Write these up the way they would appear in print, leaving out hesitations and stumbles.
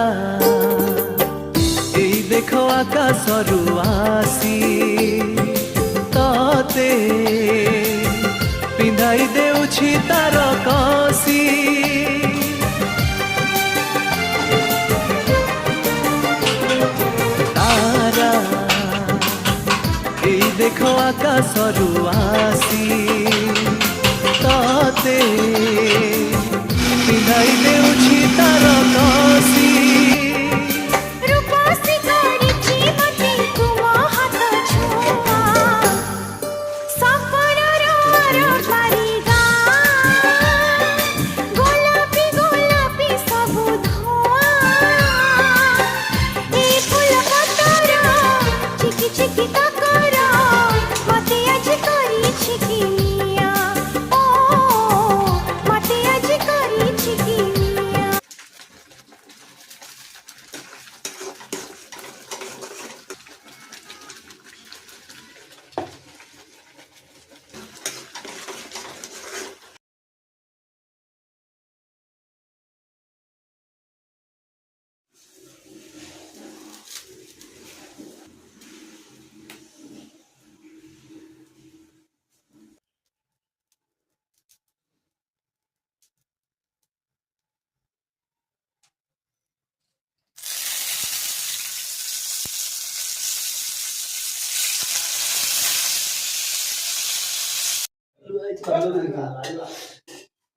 तारा এই দেখো আকাশরু আসি ততে পিন্ধাই দেউছি তার কষি तारा এই দেখো আকাশরু আসি ততে পিন্ধাই দেউছি তার কষি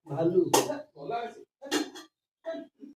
ভালো